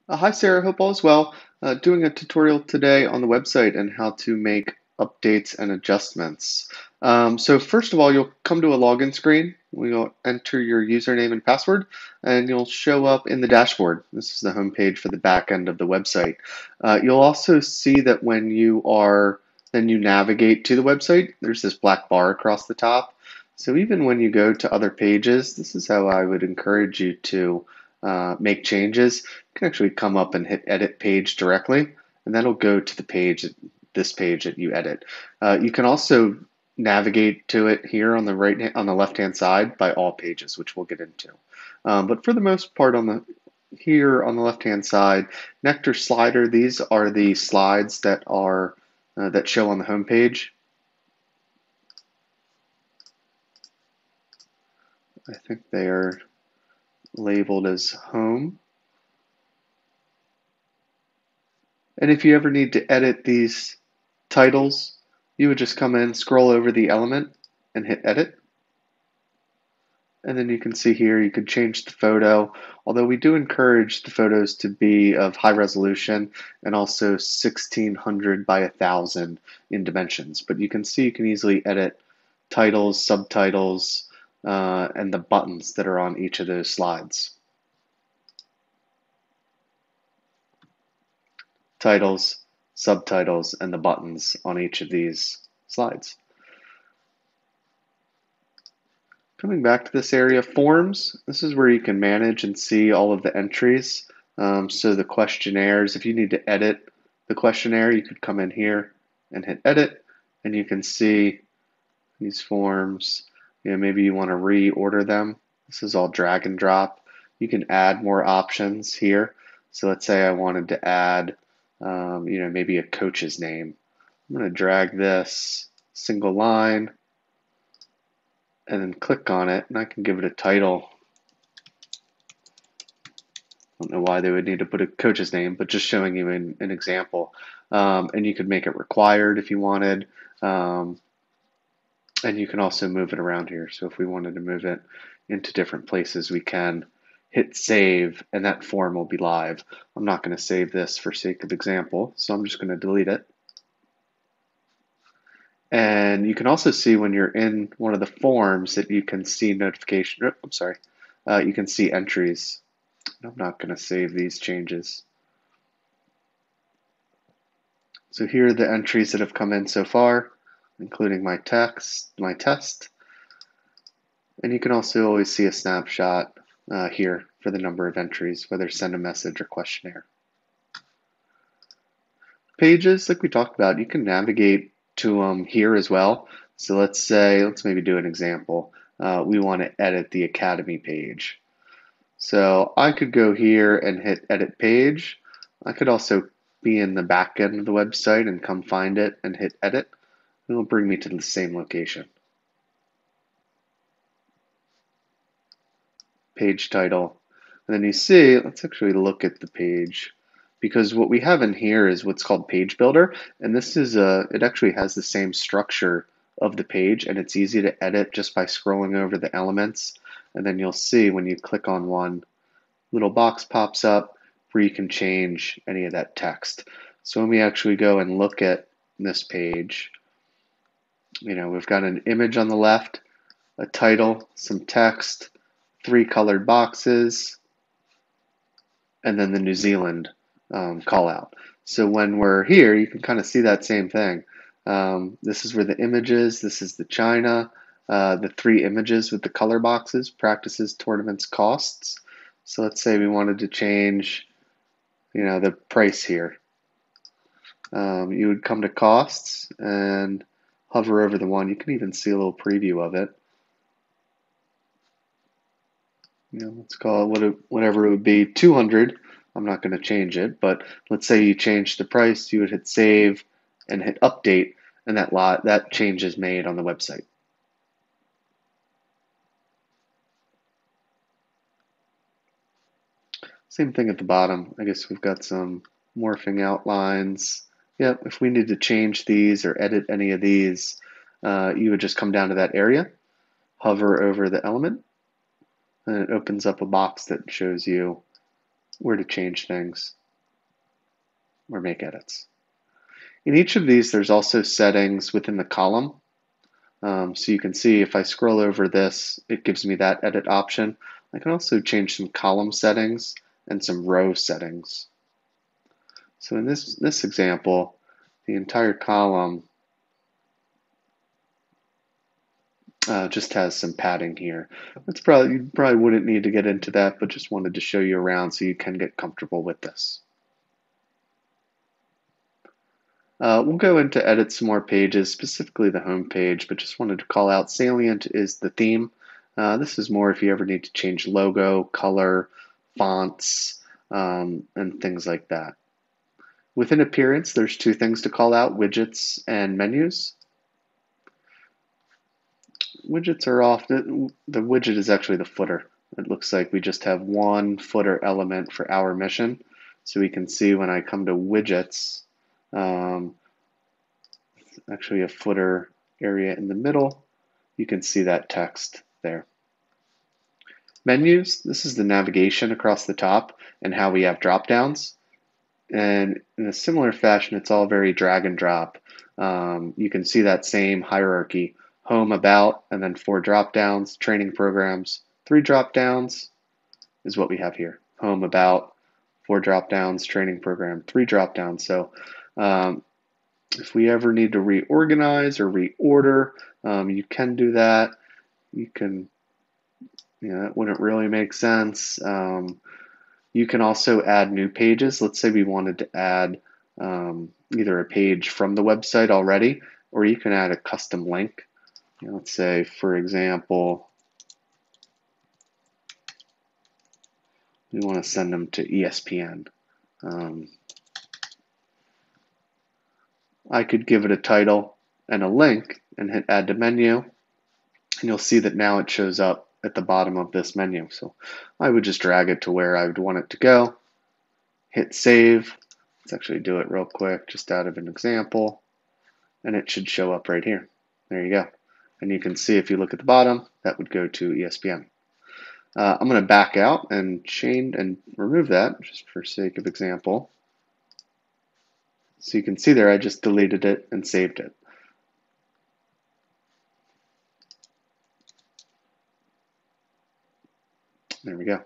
Hi Sarah, hope all is well. Doing a tutorial today on the website and how to make updates and adjustments. So first of all, you'll come to a login screen. You'll enter your username and password, and you'll show up in the dashboard. This is the home page for the back end of the website. You'll also see that then you navigate to the website, there's this black bar across the top. So even when you go to other pages, this is how I would encourage you to make changes. You can actually come up and hit edit page directly, and that'll go to this page that you edit. You can also navigate to it here on the left hand side by all pages, which we'll get into. But for the most part, here on the left hand side, Nectar Slider. These are the slides that show on the home page. I think they are labeled as home. And if you ever need to edit these titles, you would just come in, scroll over the element, and hit edit. And then you can see here you could change the photo, although we do encourage the photos to be of high resolution and also 1600 by 1000 in dimensions. But you can see you can easily edit titles, subtitles, and the buttons that are on each of those slides. Titles, subtitles, and the buttons on each of these slides. Coming back to this area, forms, this is where you can manage and see all of the entries. So the questionnaires, if you need to edit the questionnaire, you could come in here and hit edit, and you can see these forms. Maybe you want to reorder them. This is all drag and drop. You can add more options here. So let's say I wanted to add, maybe a coach's name. I'm going to drag this single line and then click on it, and I can give it a title. I don't know why they would need to put a coach's name, but just showing you an example. And you could make it required if you wanted. And you can also move it around here. So if we wanted to move it into different places, we can hit save, and that form will be live. I'm not going to save this for sake of example, so I'm just going to delete it. And you can also see when you're in one of the forms that you can see notification. Oh, I'm sorry. You can see entries. I'm not going to save these changes. So here are the entries that have come in so far, including my test. And you can also always see a snapshot here for the number of entries, whether send a message or questionnaire. Pages, like we talked about, you can navigate to them here as well. So let's maybe do an example. We want to edit the Academy page. So I could go here and hit edit page. I could also be in the back end of the website and come find it and hit edit. It'll bring me to the same location. Page title. And then you see, let's actually look at the page, because what we have in here is what's called Page Builder, and it actually has the same structure of the page, and it's easy to edit just by scrolling over the elements. And then you'll see when you click on one, little box pops up where you can change any of that text. So when we actually go and look at this page, we've got an image on the left, a title, some text, 3 colored boxes, and then the New Zealand call out. So when we're here, you can kind of see that same thing. This is where the image is. This is the China, the 3 images with the color boxes, practices, tournaments, costs. So let's say we wanted to change, the price here. You would come to costs and hover over the one. You can even see a little preview of it. Let's call it whatever it would be, 200. I'm not going to change it, but let's say you change the price, you would hit save and hit update, and that change is made on the website. Same thing at the bottom. I guess we've got some morphing outlines. Yep, if we need to change these or edit any of these, you would just come down to that area, hover over the element, and it opens up a box that shows you where to change things or make edits. In each of these, there's also settings within the column. So you can see if I scroll over this, it gives me that edit option. I can also change some column settings and some row settings. So in this example, the entire column just has some padding here. You probably wouldn't need to get into that, but just wanted to show you around so you can get comfortable with this. We'll go in to edit some more pages, specifically the home page, but just wanted to call out Salient is the theme. This is more if you ever need to change logo, color, fonts, and things like that. Within Appearance, there's two things to call out, widgets and menus. Widgets are often, the widget is actually the footer. It looks like we just have one footer element for our mission. So we can see when I come to widgets, actually a footer area in the middle. You can see that text there. Menus, this is the navigation across the top and how we have drop downs. And in a similar fashion, it's all very drag and drop. You can see that same hierarchy, home, about, and then 4 drop downs, training programs, 3 drop downs is what we have here. Home, about, 4 drop downs, training program, 3 drop downs. So if we ever need to reorganize or reorder, you can do that. You can, that wouldn't really make sense. You can also add new pages. Let's say we wanted to add either a page from the website already, or you can add a custom link. Let's say, for example, we want to send them to ESPN. I could give it a title and a link and hit add to menu, and you'll see that now it shows up at the bottom of this menu. So I would just drag it to where I would want it to go, hit save. Let's actually do it real quick just out of an example, and it should show up right here. There you go. And you can see if you look at the bottom, that would go to ESPN. I'm going to back out and change and remove that just for sake of example. So you can see there I just deleted it and saved it. There we go.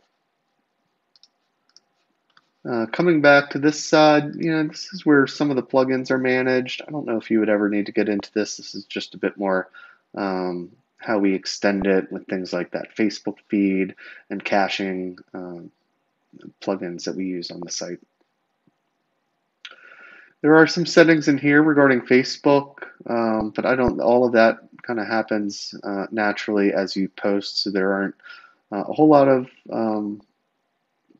Coming back to this side, this is where some of the plugins are managed. I don't know if you would ever need to get into this. This is just a bit more how we extend it with things like that Facebook feed and caching plugins that we use on the site. There are some settings in here regarding Facebook, but all of that kind of happens naturally as you post, so there aren't a whole lot of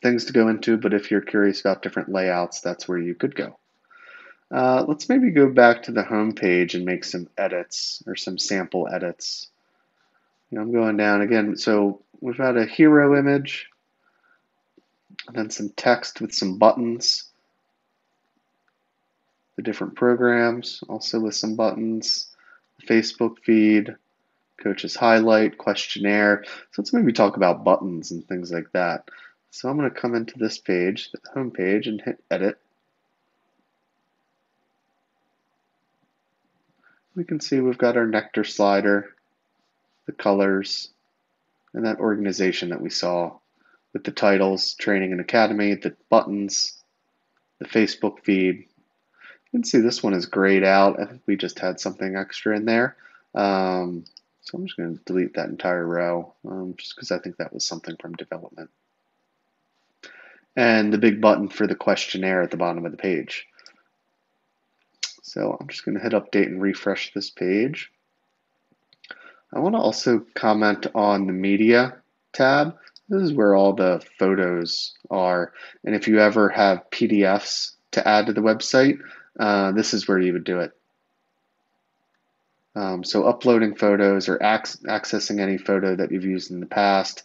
things to go into, but if you're curious about different layouts, that's where you could go. Let's maybe go back to the home page and make some edits or some sample edits. I'm going down again, so we've got a hero image, and then some text with some buttons, the different programs, also with some buttons, Facebook feed, coach's highlight, questionnaire. So let's maybe talk about buttons and things like that. So I'm going to come into this page, the home page, and hit edit. We can see we've got our Nectar slider, the colors, and that organization that we saw with the titles, training and academy, the buttons, the Facebook feed. You can see this one is grayed out. I think we just had something extra in there. So I'm just going to delete that entire row just because I think that was something from development. And the big button for the questionnaire at the bottom of the page. So I'm just going to hit update and refresh this page. I want to also comment on the media tab. This is where all the photos are. And if you ever have PDFs to add to the website, this is where you would do it. So uploading photos or accessing any photo that you've used in the past,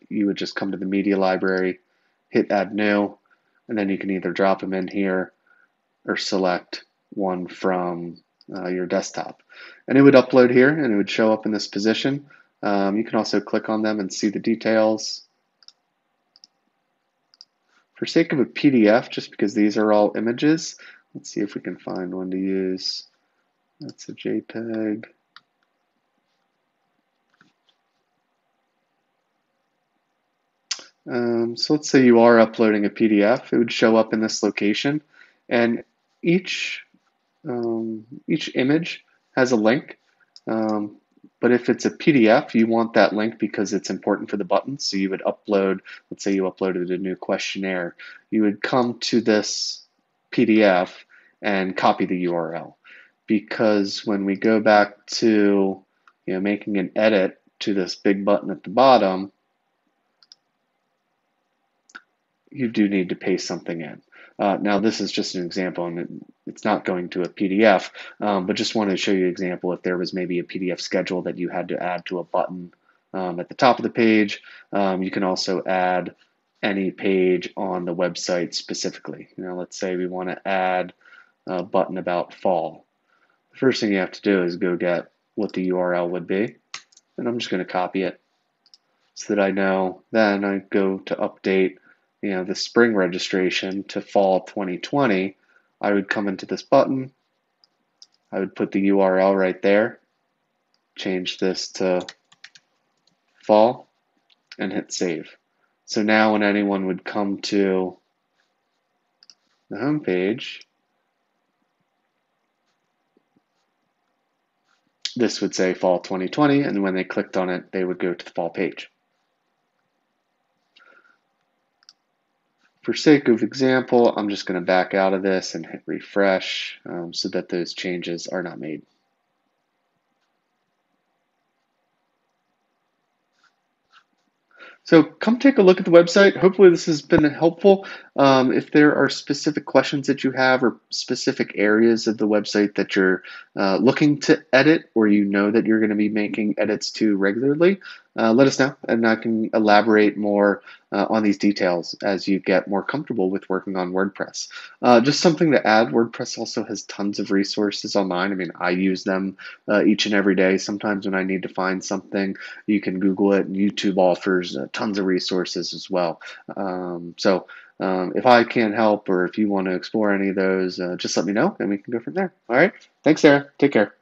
you would just come to the media library, hit add new, and then you can either drop them in here or select one from your desktop. And it would upload here and it would show up in this position. You can also click on them and see the details. For sake of a PDF, just because these are all images, let's see if we can find one to use. That's a JPEG. So let's say you are uploading a PDF. It would show up in this location, and each image has a link. But if it's a PDF, you want that link because it's important for the button. So you would upload, let's say you uploaded a new questionnaire. You would come to this PDF and copy the URL. Because when we go back to making an edit to this big button at the bottom, you do need to paste something in. Now this is just an example, and it's not going to a PDF, but just wanted to show you an example if there was maybe a PDF schedule that you had to add to a button at the top of the page. You can also add any page on the website specifically. Let's say we want to add a button about fall. The first thing you have to do is go get what the URL would be, and I'm just going to copy it so that I know. Then I go to update the spring registration to fall 2020, I would come into this button, I would put the URL right there, change this to fall, and hit save. So now when anyone would come to the home page, this would say fall 2020, and when they clicked on it, they would go to the fall page. For sake of example, I'm just going to back out of this and hit refresh so that those changes are not made. So come take a look at the website. Hopefully this has been helpful. If there are specific questions that you have or specific areas of the website that you're looking to edit or that you're going to be making edits to regularly, let us know and I can elaborate more on these details as you get more comfortable with working on WordPress. Just something to add, WordPress also has tons of resources online. I mean, I use them each and every day. Sometimes when I need to find something, you can Google it. YouTube offers tons of resources as well. If I can't help or if you want to explore any of those, just let me know and we can go from there. All right. Thanks, Sarah. Take care.